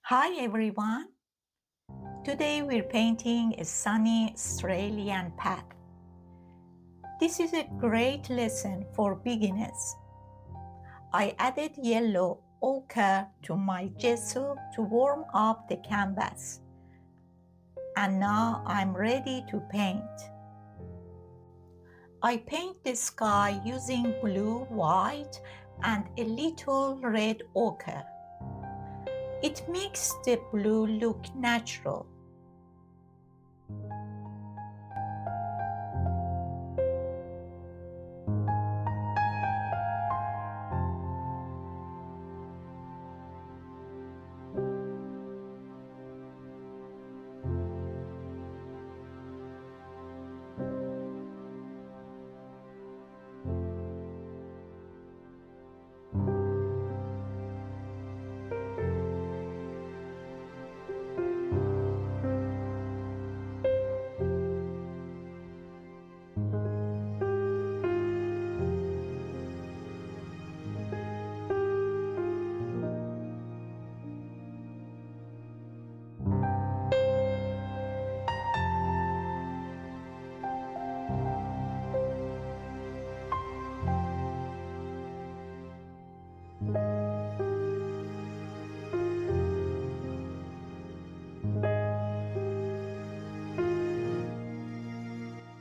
Hi everyone! Today we're painting a sunny Australian path. This is a great lesson for beginners. I added yellow ochre to my gesso to warm up the canvas. And now I'm ready to paint. I paint the sky using blue, white, and a little red ochre. It makes the blue look natural.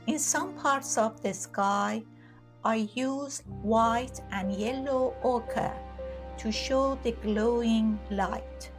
In some parts of the sky, I use white and yellow ochre to show the glowing light.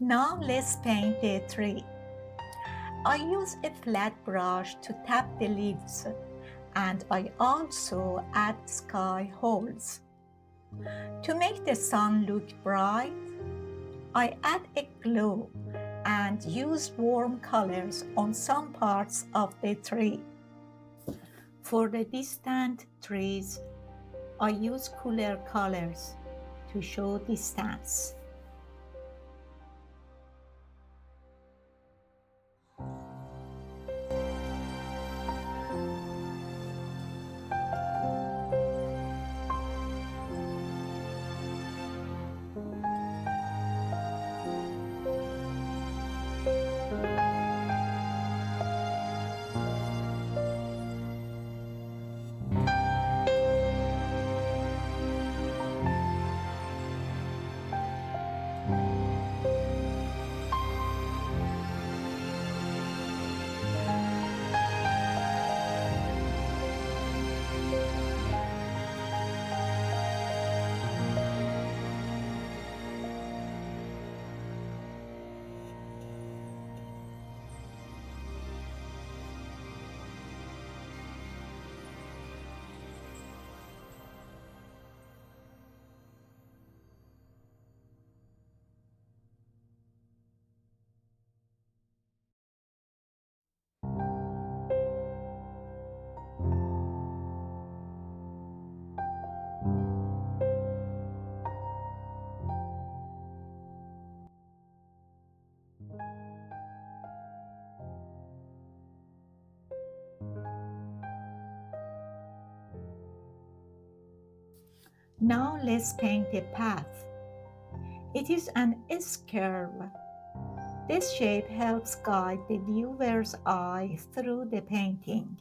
Now let's paint the tree. I use a flat brush to tap the leaves, and I also add sky holes. To make the sun look bright, I add a glow and use warm colors on some parts of the tree. For the distant trees, I use cooler colors to show distance. Now let's paint a path. It is an S-curve. This shape helps guide the viewer's eye through the painting.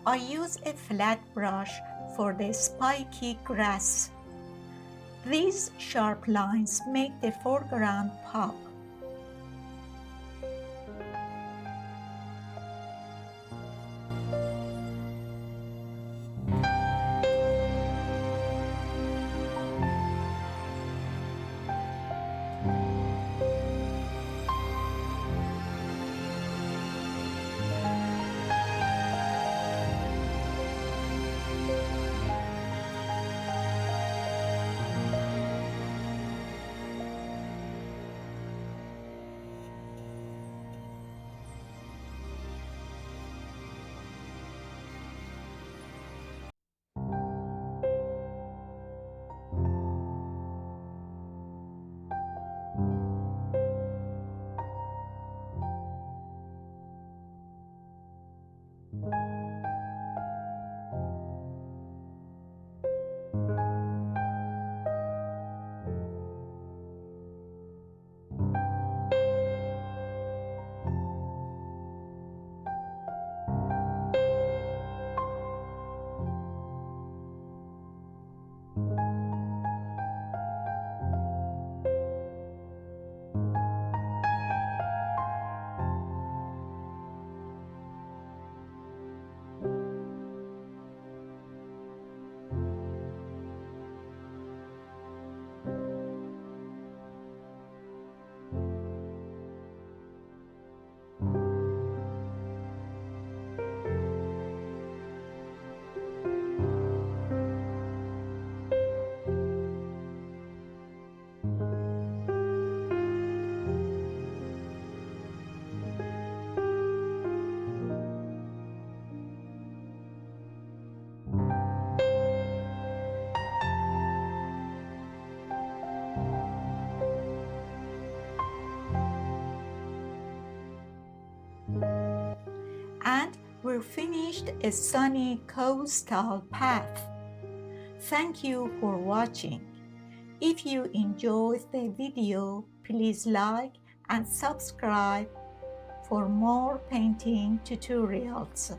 I use a flat brush for the spiky grass. These sharp lines make the foreground pop. And we're finished a sunny coastal path. Thank you for watching. If you enjoyed the video, please like and subscribe for more painting tutorials.